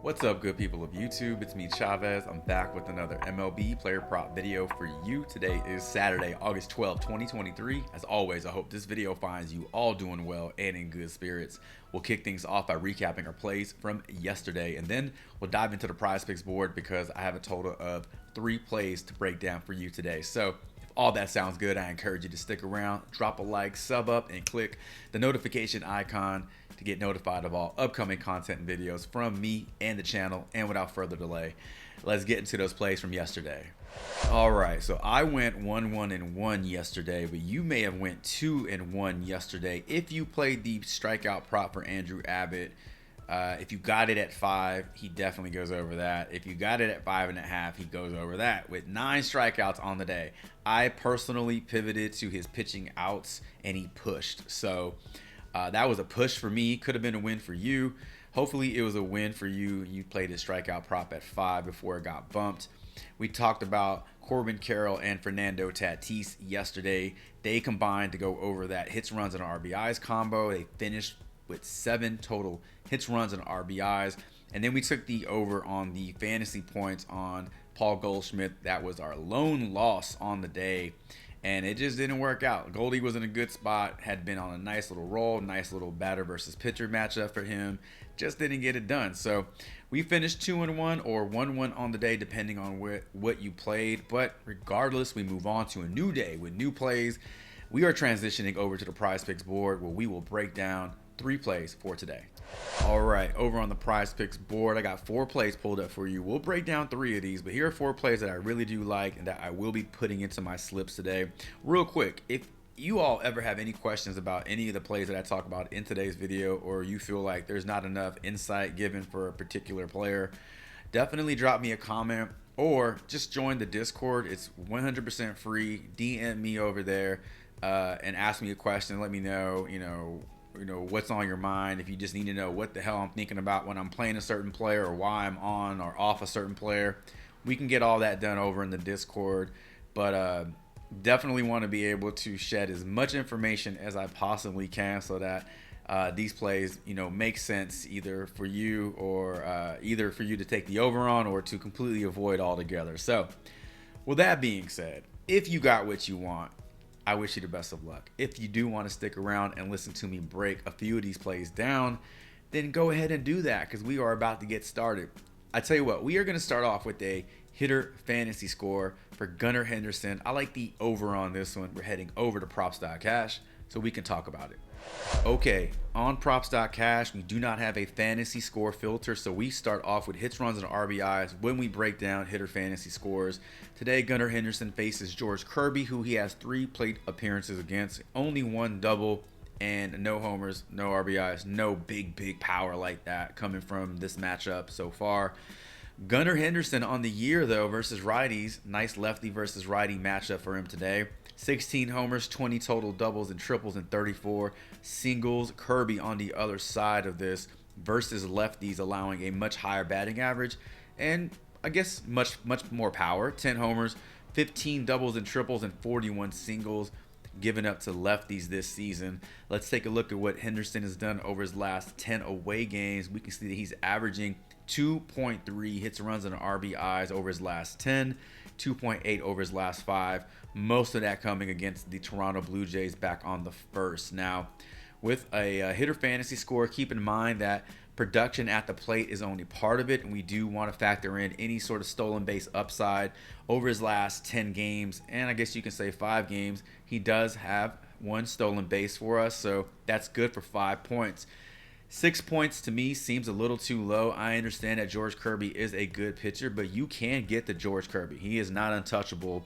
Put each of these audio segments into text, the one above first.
What's up, good people of YouTube? It's me, Chavez. I'm back with another MLB player prop video for you. Today is Saturday, August 12, 2023. As always, I hope this video finds you all doing well and in good spirits. We'll kick things off by recapping our plays from yesterday, and then we'll dive into the Prizepicks board because I have a total of 3 plays to break down for you today. So if all that sounds good, I encourage you to stick around, drop a like, sub up, and click the notification icon to get notified of all upcoming content and videos from me and the channel. And without further delay, let's get into those plays from yesterday. All right, so I went 1-1-1 yesterday, but you may have went 2-1 yesterday if you played the strikeout prop for Andrew Abbott. If you got it at 5, he definitely goes over that. If you got it at 5.5, he goes over that with 9 strikeouts on the day. I personally pivoted to his pitching outs and he pushed. So that was a push for me. Could have been a win for you. Hopefully it was a win for you. You played his strikeout prop at 5 before it got bumped. We talked about Corbin Carroll and Fernando Tatis yesterday. They combined to go over that hits, runs, and RBIs combo. They finished with 7 total hits, runs, and RBIs. And then we took the over on the fantasy points on Paul Goldschmidt. That was our lone loss on the day, and it just didn't work out. Goldie was in a good spot, had been on a nice little roll, nice little batter versus pitcher matchup for him. Just didn't get it done. So we finished 2-1 or 1-1 on the day, depending on what you played. But regardless, we move on to a new day with new plays. We are transitioning over to the Prizepicks board where we will break down 3 plays for today. All right, over on the Prizepicks board, I got 4 plays pulled up for you. We'll break down 3 of these, but here are 4 plays that I really do like and that I will be putting into my slips today. Real quick, if you all ever have any questions about any of the plays that I talk about in today's video, or you feel like there's not enough insight given for a particular player, definitely drop me a comment or just join the Discord. It's 100% free. DM me over there and ask me a question. Let me know, you know what's on your mind. If you just need to know what the hell I'm thinking about when I'm playing a certain player or why I'm on or off a certain player, we can get all that done over in the Discord. But definitely want to be able to shed as much information as I possibly can so that these plays make sense either for you or either for you to take the over on or to completely avoid altogether. So with that being said, if you got what you want, I wish you the best of luck. If you do want to stick around and listen to me break a few of these plays down, then go ahead and do that because we are about to get started. I tell you what, we are going to start off with a hitter fantasy score for Gunnar Henderson. I like the over on this one. We're heading over to props.cash so we can talk about it. Okay, on props.cash, we do not have a fantasy score filter, so we start off with hits, runs, and RBIs when we break down hitter fantasy scores. Today, Gunnar Henderson faces George Kirby, who he has 3 plate appearances against, only 1 double, and no homers, no RBIs, no big power like that coming from this matchup so far. Gunnar Henderson on the year, though, versus righties. Nice lefty versus righty matchup for him today. 16 homers, 20 total doubles and triples, and 34 singles. Kirby on the other side of this versus lefties, allowing a much higher batting average and I guess much more power. 10 homers, 15 doubles and triples, and 41 singles given up to lefties this season. Let's take a look at what Henderson has done over his last 10 away games. We can see that he's averaging 2.3 hits, runs, and RBIs over his last 10, 2.8 over his last 5. Most of that coming against the Toronto Blue Jays back on the 1st. Now, with a hitter fantasy score, keep in mind that production at the plate is only part of it, and we do want to factor in any sort of stolen base upside. Over his last 10 games, and I guess you can say 5 games, he does have 1 stolen base for us, so that's good for 5 points. 6 points to me seems a little too low. I understand that George Kirby is a good pitcher, but you can get the George Kirby. He is not untouchable.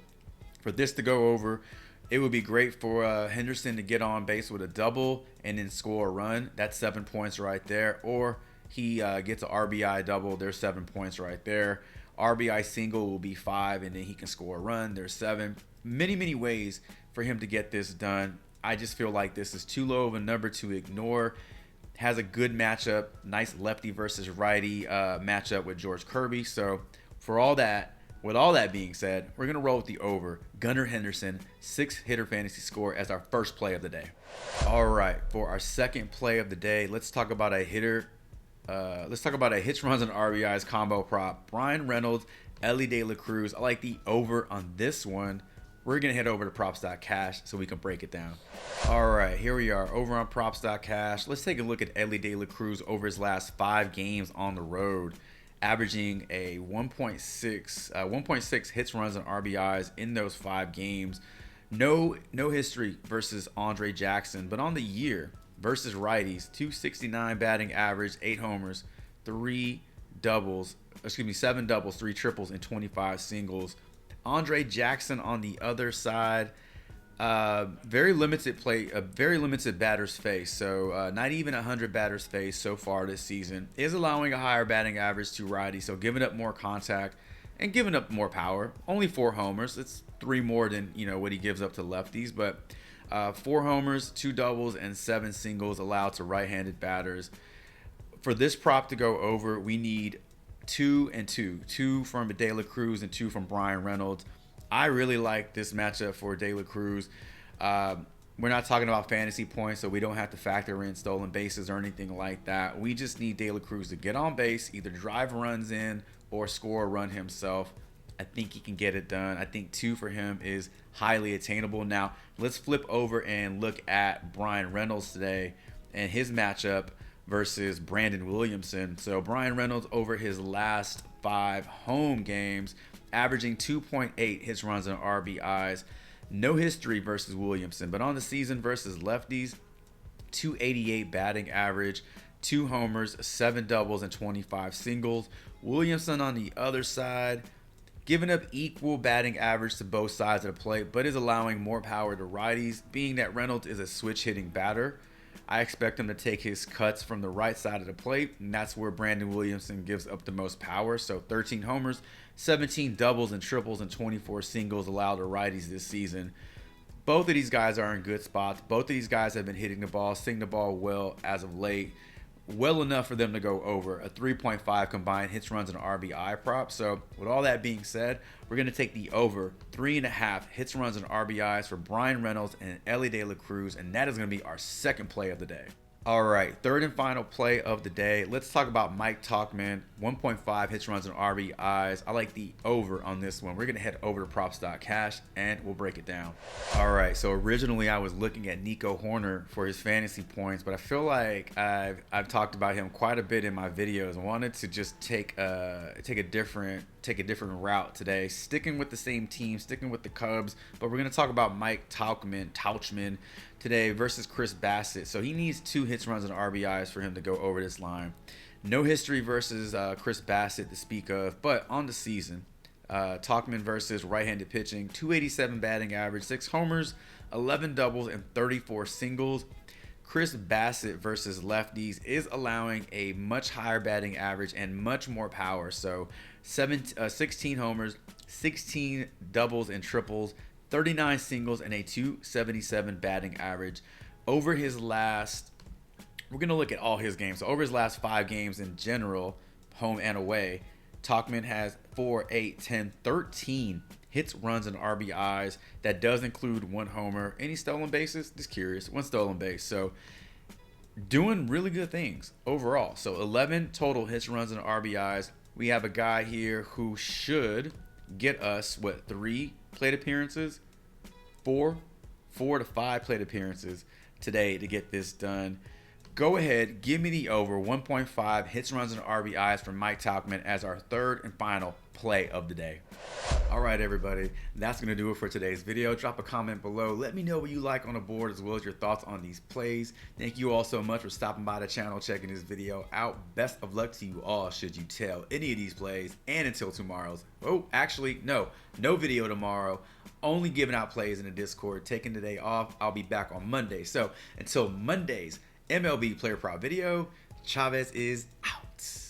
For this to go over, it would be great for Henderson to get on base with a double and then score a run. That's 7 points right there. Or he gets an RBI double. There's 7 points right there. RBI single will be 5, and then he can score a run. There's 7. Many ways for him to get this done. I just feel like this is too low of a number to ignore. Has a good matchup. Nice lefty versus righty matchup with George Kirby. So for all that, with all that being said, we're going to roll with the over. Gunnar Henderson, 6 hitter fantasy score as our first play of the day. All right, for our second play of the day, let's talk about a hitter Let's talk about a hits, runs, and RBIs combo prop. Brian Reynolds, Ellie De La Cruz. I like the over on this one. We're going to head over to props.cash so we can break it down. All right, here we are over on props.cash. Let's take a look at Ellie De La Cruz over his last 5 games on the road, averaging a 1.6 hits, runs, and RBIs in those 5 games. No history versus Andre Jackson, but on the year versus righties, 269 batting average, 8 homers, 7 doubles, 3 triples, and 25 singles. Andre Jackson on the other side, very limited batters faced. So not even 100 batters faced so far this season, is allowing a higher batting average to righties. So giving up more contact and giving up more power. Only 4 homers. It's 3 more than what he gives up to lefties. But 4 homers, 2 doubles, and 7 singles allowed to right-handed batters. For this prop to go over, we need 2 and 2 from De La Cruz and 2 from Brian Reynolds. I really like this matchup for De La Cruz. We're not talking about fantasy points, so we don't have to factor in stolen bases or anything like that. We just need De La Cruz to get on base, either drive runs in or score a run himself. I think he can get it done. I think 2 for him is highly attainable. Now, let's flip over and look at Brian Reynolds today and his matchup versus Brandon Williamson. So Brian Reynolds over his last 5 home games, averaging 2.8 hits, runs, and RBIs. No history versus Williamson, but on the season versus lefties, 288 batting average, 2 homers, 7 doubles, and 25 singles. Williamson on the other side, giving up equal batting average to both sides of the plate, but is allowing more power to righties, being that Reynolds is a switch hitting batter. I expect him to take his cuts from the right side of the plate, and that's where Brandon Williamson gives up the most power. So 13 homers, 17 doubles and triples, and 24 singles allowed to righties this season. Both of these guys are in good spots. Both of these guys have been hitting the ball, seeing the ball well as of late. Well enough for them to go over a 3.5 combined hits, runs, and RBI prop. So with all that being said, we're going to take the over 3.5 hits, runs, and RBIs for Brian Reynolds and Ellie De La Cruz, and that is going to be our second play of the day. All right, third and final play of the day. Let's talk about Mike Tauchman, 1.5 hits, runs, and RBIs. I like the over on this one. We're going to head over to props.cash and we'll break it down. All right, so originally I was looking at Nico Horner for his fantasy points, but I feel like I've talked about him quite a bit in my videos. I wanted to just take a different route today, sticking with the same team, sticking with the Cubs, but we're going to talk about Mike Tauchman today versus Chris Bassett. So he needs 2 hits, runs, and RBIs for him to go over this line. No history versus Chris Bassett to speak of, but on the season, Tauchman versus right-handed pitching, 287 batting average, 6 homers, 11 doubles, and 34 singles. Chris Bassett versus lefties is allowing a much higher batting average and much more power. So 16 homers, 16 doubles and triples, 39 singles, and a 277 batting average. Over his last, we're going to look at all his games. So over his last 5 games in general, home and away, Tauchman has 4, 8, 10, 13 hits, runs, and RBIs. That does include 1 homer. Any stolen bases? Just curious. 1 stolen base. So doing really good things overall. So 11 total hits, runs, and RBIs. We have a guy here who should get us, 3 plate appearances, 4 to 5 plate appearances today to get this done. Go ahead, give me the over 1.5 hits, runs, and RBIs from Mike Tauchman as our third and final play of the day. All right, everybody, that's going to do it for today's video. Drop a comment below. Let me know what you like on the board as well as your thoughts on these plays. Thank you all so much for stopping by the channel, checking this video out. Best of luck to you all should you tail any of these plays, and until tomorrow's. Oh, actually, no video tomorrow. Only giving out plays in the Discord. Taking the day off. I'll be back on Monday. So until Monday's MLB player prop video, Chavez is out.